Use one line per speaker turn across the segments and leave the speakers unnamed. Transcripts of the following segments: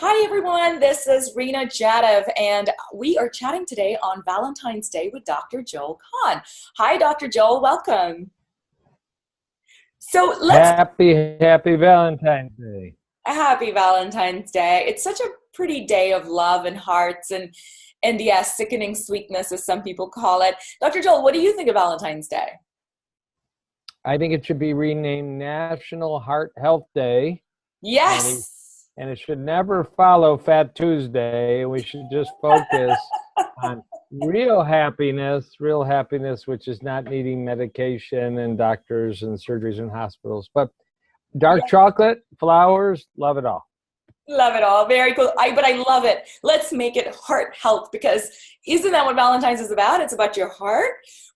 Hi everyone, this is Rena Jadav, and we are chatting today on Valentine's Day with Dr. Joel Kahn. Hi, Dr. Joel, welcome. So let's
Happy Valentine's Day.
Happy Valentine's Day. It's such a pretty day of love and hearts and yes, sickening sweetness, as some people call it. Dr. Joel, what do you think of Valentine's Day?
I think it should be renamed National Heart Health Day, and we
Yes.
and it should never follow Fat Tuesday. We should just focus on real happiness, which is not needing medication and doctors and surgeries and hospitals. But dark chocolate, flowers, love it all.
Love it all. Very cool. But I love it. Let's make it heart health, because isn't that what Valentine's is about? It's about your heart.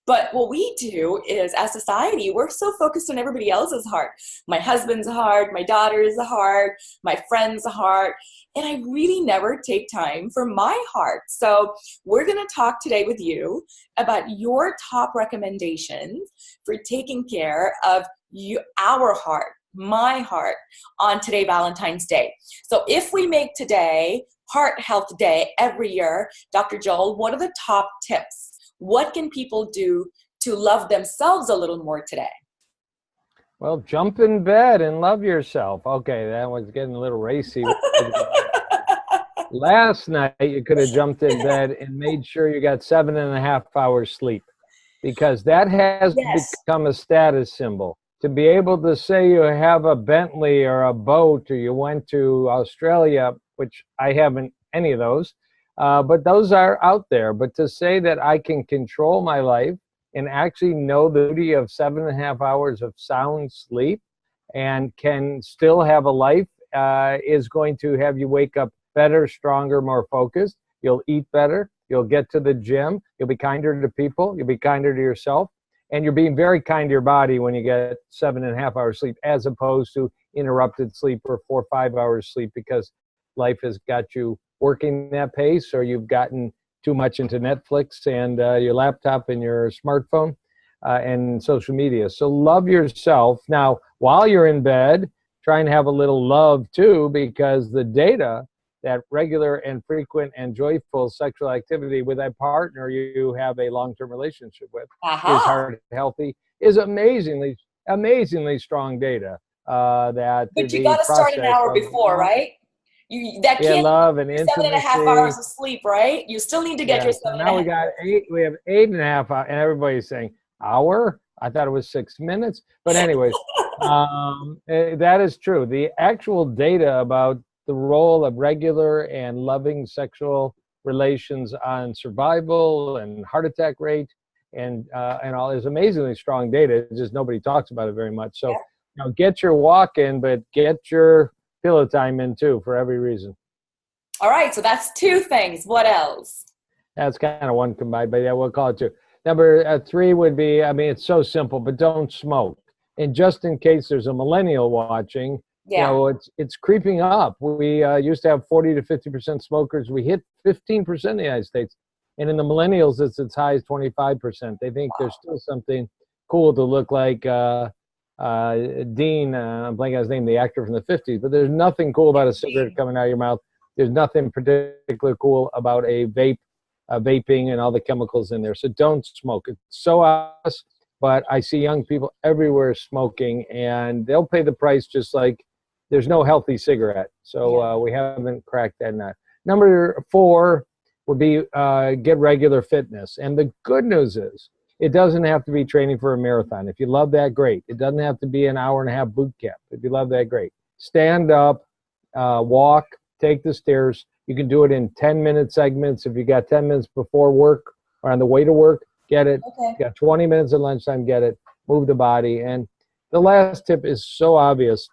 But what we do is, as society, we're so focused on everybody else's heart. My husband's heart, my daughter's heart, my friend's heart. And I really never take time for my heart. So we're going to talk today with you about your top recommendations for taking care of our heart, my heart, on today, Valentine's Day. So if we make today Heart Health Day every year, Dr. Joel, what are the top tips? What can people do to love themselves a little more today?
Well, jump in bed and love yourself. Okay, that was getting a little racy. Last night, you could have jumped in bed and made sure you got 7.5 hours sleep, because that has
Yes.
become a status symbol. To be able to say you have a Bentley or a boat, or you went to Australia, which I haven't any of those, but those are out there. But to say that I can control my life and actually know the beauty of 7.5 hours of sound sleep and can still have a life is going to have you wake up better, stronger, more focused. You'll eat better. You'll get to the gym. You'll be kinder to people. You'll be kinder to yourself. And you're being very kind to your body when you get 7.5 hours sleep, as opposed to interrupted sleep or 4 or 5 hours sleep, because life has got you working that pace, or you've gotten too much into Netflix and your laptop and your smartphone and social media. So love yourself. Now, while you're in bed, try and have a little love too, because the data that regular and frequent and joyful sexual activity with a partner you have a long-term relationship with is
Aha.
heart healthy, is amazingly strong data that
But you
the
got to start an
process
hour
of
before, right? You that
yeah,
can't
love and
be 7.5 hours
intimacy.
of sleep, right? You still need to get
Yeah,
your
so
seven and a
now
half.
we have 8.5 hours, and everybody's saying hour. I thought it was 6 minutes, but anyways, that is true. The actual data about the role of regular and loving sexual relations on survival and heart attack rate and all is amazingly strong data. It's just nobody talks about it very much. So, get your walk in, but get your pillow time in too, for every reason.
All right, so that's two things. What else?
That's kind of one combined, but yeah, we'll call it two. Number three would be, I mean, it's so simple, but don't smoke. And just in case there's a millennial watching,
Yeah.
it's creeping up. We used to have 40 to 50% smokers. We hit 15% in the United States. And in the millennials, it's as high as 25%. They think there's still something cool to look like Dean, I'm blanking on his name, the actor from the 50s, but there's nothing cool about a cigarette coming out of your mouth. There's nothing particularly cool about a vaping and all the chemicals in there. So don't smoke. It's so us, but I see young people everywhere smoking, and they'll pay the price, just like there's no healthy cigarette. So we haven't cracked that nut. Number four would be get regular fitness. And the good news is it doesn't have to be training for a marathon. If you love that, great. It doesn't have to be an hour and a half boot camp. If you love that, great. Stand up, walk, take the stairs. You can do it in 10-minute segments. If you got 10 minutes before work or on the way to work, get it.
Okay.
You got 20 minutes at lunchtime, get it. Move the body. And the last tip is so obvious,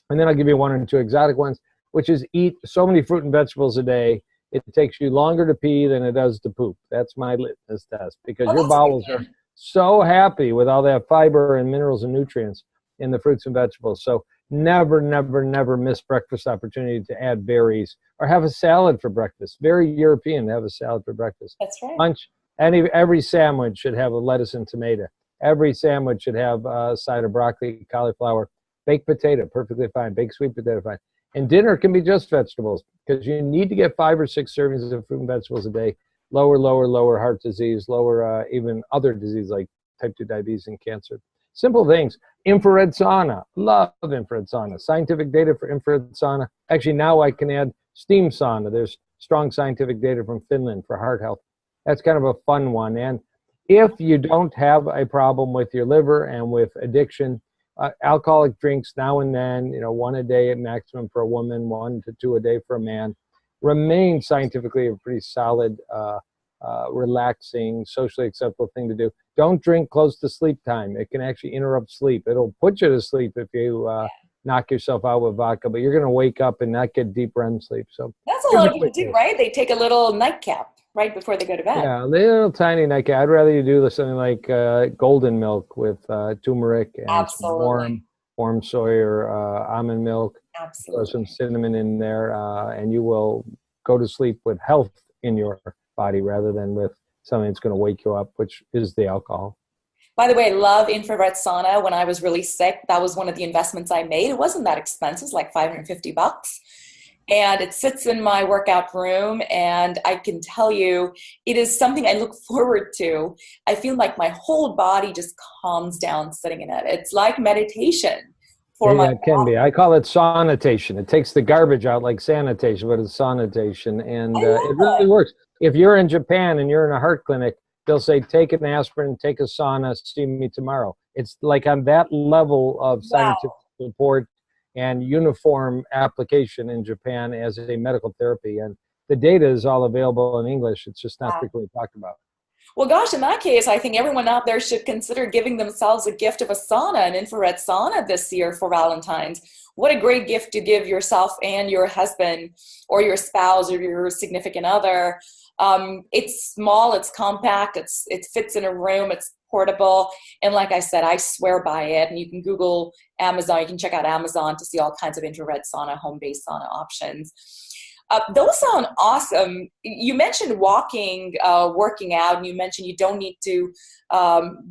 and then I'll give you one or two exotic ones, which is eat so many fruit and vegetables a day. It takes you longer to pee than it does to poop. That's my litmus test, because
Oh,
your
that's a good
bowels are
one.
so happy with all that fiber and minerals and nutrients in the fruits and vegetables. So never miss breakfast opportunity to add berries, or have a salad for breakfast. Very European to have a salad for breakfast.
That's right.
Lunch, every sandwich should have a lettuce and tomato. Every sandwich should have a side of broccoli, cauliflower, baked potato, perfectly fine. Baked sweet potato, fine. And dinner can be just vegetables, because you need to get 5 or 6 servings of fruit and vegetables a day. Lower heart disease, lower even other diseases like type 2 diabetes and cancer. Simple things. Infrared sauna. Love infrared sauna. Scientific data for infrared sauna. Actually, now I can add steam sauna. There's strong scientific data from Finland for heart health. That's kind of a fun one. And if you don't have a problem with your liver and with addiction, alcoholic drinks now and then, 1 a day at maximum for a woman, 1 to 2 a day for a man, remain scientifically a pretty solid, relaxing, socially acceptable thing to do. Don't drink close to sleep time. It can actually interrupt sleep. It'll put you to sleep if you knock yourself out with vodka, but you're going to wake up and not get deep REM sleep. So
that's a lot of people do, right? They take a little nightcap right before they go to bed.
Yeah, a little tiny nightcap. I'd rather you do something like golden milk with turmeric and some warm soy or almond milk.
Absolutely.
Throw some cinnamon in there, and you will go to sleep with health in your body rather than with something that's going to wake you up, which is the alcohol.
By the way, I love infrared sauna. When I was really sick, that was one of the investments I made. It wasn't that expensive, like $550. And it sits in my workout room, and I can tell you, it is something I look forward to. I feel like my whole body just calms down sitting in it. It's like meditation for my body.
It can be. I call it sanitation. It takes the garbage out like sanitation, but it's sanitation, and it really works. If you're in Japan and you're in a heart clinic, they'll say, take an aspirin, take a sauna, see me tomorrow. It's like on that level of scientific support and uniform application in Japan as a medical therapy. And the data is all available in English. It's just not frequently talked about.
Well, gosh, in that case, I think everyone out there should consider giving themselves a gift of a sauna, an infrared sauna this year for Valentine's. What a great gift to give yourself and your husband or your spouse or your significant other. It's small, it's compact, it fits in a room, it's portable. And like I said, I swear by it. And you can Google Amazon, you can check out Amazon to see all kinds of infrared sauna, home-based sauna options. Those sound awesome. You mentioned walking, working out, and you mentioned you don't need to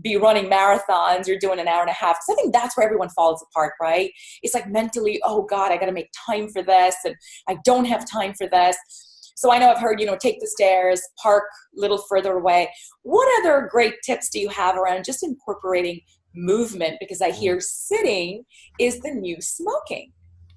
be running marathons. You're doing an hour and a half. Because I think that's where everyone falls apart, right? It's like mentally, oh God, I got to make time for this, and I don't have time for this. So I know I've heard, take the stairs, park a little further away. What other great tips do you have around just incorporating movement? Because I hear sitting is the new smoking.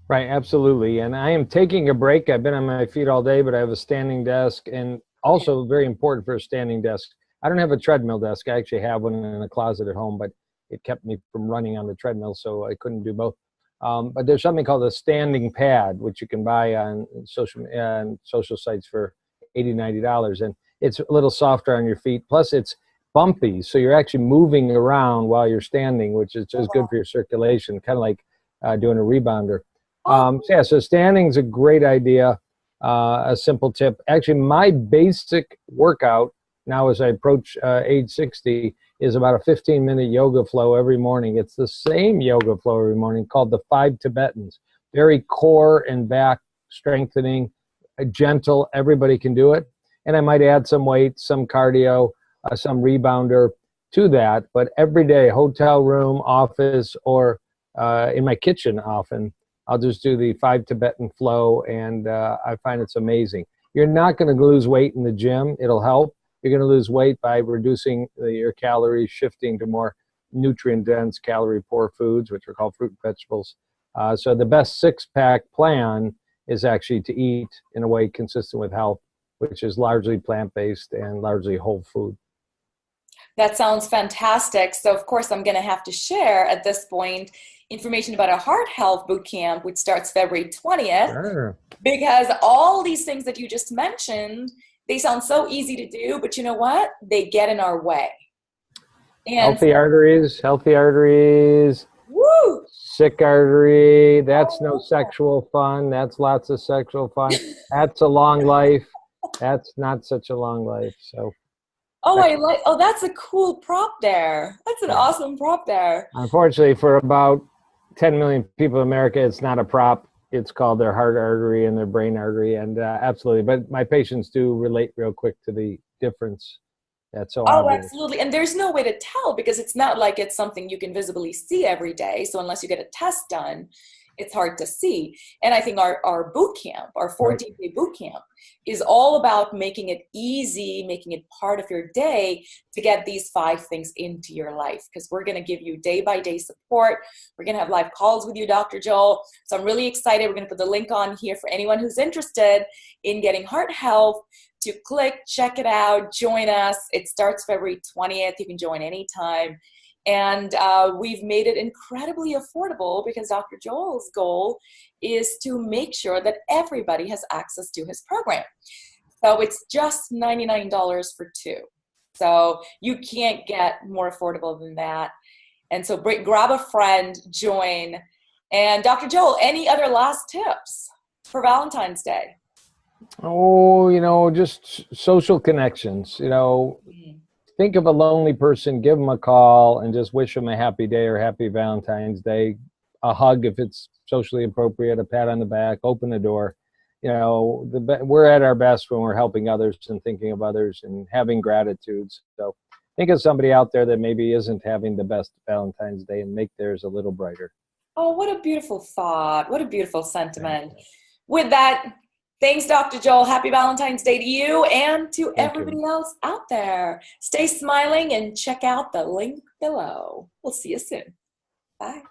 Right, absolutely. And I am taking a break. I've been on my feet all day, but I have a standing desk, and also very important for a standing desk. I don't have a treadmill desk. I actually have one in a closet at home, but it kept me from running on the treadmill, so I couldn't do both. But there's something called a standing pad, which you can buy on social sites for $80, $90. And it's a little softer on your feet. Plus, it's bumpy, so you're actually moving around while you're standing, which is just good for your circulation, kind of like doing a rebounder. So standing's a great idea. A simple tip. Actually, my basic workout now as I approach age 60 is about a 15-minute yoga flow every morning. It's the same yoga flow every morning called the 5 Tibetans. Very core and back strengthening, gentle. Everybody can do it. And I might add some weight, some cardio, some rebounder to that. But every day, hotel room, office, or in my kitchen often, I'll just do the 5 Tibetan flow, and I find it's amazing. You're not going to lose weight in the gym. It'll help. You're going to lose weight by reducing your calories, shifting to more nutrient-dense, calorie-poor foods, which are called fruit and vegetables. So the best six-pack plan is actually to eat in a way consistent with health, which is largely plant-based and largely whole food.
That sounds fantastic. So, of course, I'm going to have to share at this point information about our Heart Health Bootcamp, which starts February 20th.
Sure.
Because all these things that you just mentioned, they sound so easy to do, but you know what? They get in our way. And
healthy arteries,
woo!
Sick artery, that's no sexual fun. That's lots of sexual fun. That's a long life. That's not such a long life. So.
That's a cool prop there. That's an awesome prop there.
Unfortunately, for about 10 million people in America, it's not a prop. It's called their heart artery and their brain artery. And absolutely. But my patients do relate real quick to the difference. That's so obvious.
Absolutely. And there's no way to tell because it's not like it's something you can visibly see every day. So unless you get a test done, it's hard to see. And I think our boot camp, our
Right.
14-day boot camp, is all about making it easy, making it part of your day to get these 5 things into your life. Because we're going to give you day-by-day support. We're going to have live calls with you, Dr. Joel. So I'm really excited. We're going to put the link on here for anyone who's interested in getting heart health to click, check it out, join us. It starts February 20th. You can join anytime. And we've made it incredibly affordable because Dr. Joel's goal is to make sure that everybody has access to his program. So it's just $99 for 2. So you can't get more affordable than that. And so grab a friend, join. And Dr. Joel, any other last tips for Valentine's Day?
Oh, just social connections. Think of a lonely person, give them a call, and just wish them a happy day or happy Valentine's Day. A hug if it's socially appropriate, a pat on the back, open the door. We're at our best when we're helping others and thinking of others and having gratitudes. So think of somebody out there that maybe isn't having the best Valentine's Day and make theirs a little brighter.
Oh, what a beautiful thought. What a beautiful sentiment. With that, thanks, Dr. Joel. Happy Valentine's Day to you and to everybody else out there. Stay smiling and check out the link below. We'll see you soon. Bye.